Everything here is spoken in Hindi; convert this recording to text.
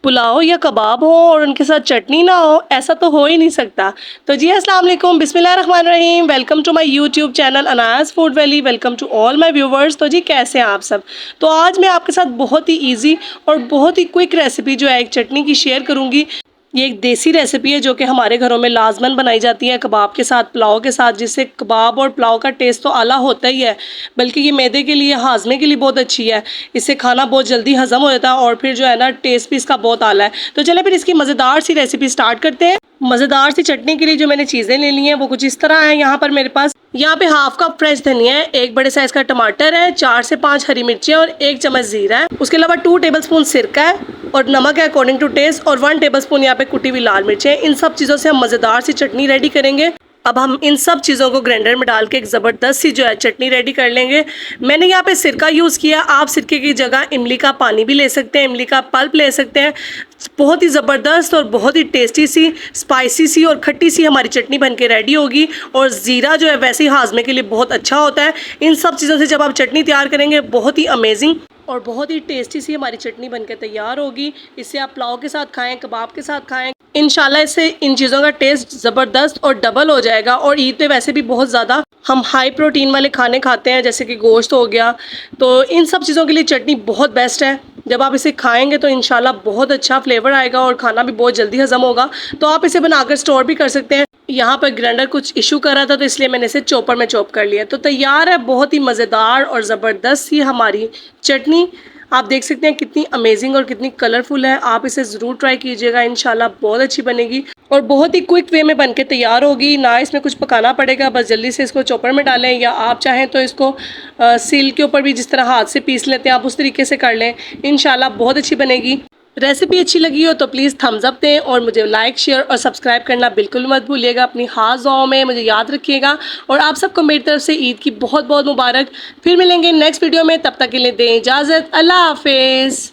पुलाव या कबाब हो और उनके साथ चटनी ना हो, ऐसा तो हो ही नहीं सकता। तो जी अस्सलाम वालेकुम, बिस्मिल्लाहिर्रहमानिर्रहीम, welcome to my YouTube channel Anas food valley, welcome to all my viewers. तो जी कैसे हैं आप सब। तो आज मैं आपके साथ बहुत ही इजी और बहुत ही क्विक रेसिपी जो है एक चटनी की शेयर करूंगी। ये एक देसी रेसिपी है जो कि हमारे घरों में लाजमन बनाई जाती है कबाब के साथ, पुलाव के साथ, जिससे कबाब और पुलाव का टेस्ट तो आला होता ही है, बल्कि ये मैदे के लिए, हाजमे के लिए बहुत अच्छी है। इससे खाना बहुत जल्दी हजम हो जाता है और फिर जो है ना टेस्ट भी इसका बहुत आला है। तो चले फिर इसकी मज़ेदार सी रेसिपी स्टार्ट करते हैं। मज़ेदार सी चटनी के लिए जो मैंने चीज़ें ले ली हैं वो कुछ इस तरह है। यहाँ पर मेरे पास यहाँ पे हाफ कप फ्रेश धनिया है, एक बड़े साइज का टमाटर है, 4 से 5 हरी मिर्चियाँ और 1 चम्मच जीरा है। उसके अलावा 2 टेबलस्पून सिरका है और नमक है अकॉर्डिंग टू टेस्ट, और 1 टेबलस्पून यहाँ पे कुटी हुई लाल मिर्च है। इन सब चीज़ों से हम मज़ेदार सी चटनी रेडी करेंगे। अब हम इन सब चीज़ों को ग्राइंडर में डाल के एक ज़बरदस्त सी जो है चटनी रेडी कर लेंगे। मैंने यहाँ पे सिरका यूज़ किया, आप सिरके की जगह इमली का पानी भी ले सकते हैं, इमली का पल्प ले सकते हैं। बहुत ही ज़बरदस्त और बहुत ही टेस्टी सी, स्पाइसी सी और खट्टी सी हमारी चटनी बन के रेडी होगी। और ज़ीरा जो है वैसे ही हाजमे के लिए बहुत अच्छा होता है। इन सब चीज़ों से जब आप चटनी तैयार करेंगे बहुत ही अमेजिंग और बहुत ही टेस्टी सी हमारी चटनी बनकर तैयार होगी। इससे आप पुलाव के साथ खाएं, कबाब के साथ खाएं, इंशाल्लाह इससे इन चीज़ों का टेस्ट ज़बरदस्त और डबल हो जाएगा। और ईद पे वैसे भी बहुत ज़्यादा हम हाई प्रोटीन वाले खाने खाते हैं, जैसे कि गोश्त हो गया, तो इन सब चीज़ों के लिए चटनी बहुत बेस्ट है। जब आप इसे खाएंगे तो इंशाल्लाह बहुत अच्छा फ्लेवर आएगा और खाना भी बहुत जल्दी हजम होगा। तो आप इसे बनाकर स्टोर भी कर सकते हैं। यहाँ पर ग्राइंडर कुछ इशू कर रहा था तो इसलिए मैंने इसे चॉपर में चॉप कर लिया। तो तैयार है बहुत ही मज़ेदार और ज़बरदस्त ही हमारी चटनी। आप देख सकते हैं कितनी अमेजिंग और कितनी कलरफुल है। आप इसे ज़रूर ट्राई कीजिएगा, इंशाल्लाह बहुत अच्छी बनेगी और बहुत ही क्विक वे में बनके तैयार होगी। ना इसमें कुछ पकाना पड़ेगा, बस जल्दी से इसको चॉपर में डालें, या आप चाहें तो इसको सील के ऊपर भी जिस तरह हाथ से पीस लेते हैं आप उस तरीके से कर लें। इंशाल्लाह बहुत अच्छी बनेगी। रेसिपी अच्छी लगी हो तो प्लीज़ थम्स अप दें और मुझे लाइक, शेयर और सब्सक्राइब करना बिल्कुल मत भूलिएगा। अपनी खास दुआओं में मुझे याद रखिएगा और आप सबको मेरी तरफ से ईद की बहुत बहुत मुबारक। फिर मिलेंगे नेक्स्ट वीडियो में, तब तक के लिए दें इजाज़त। अल्लाह हाफिज़।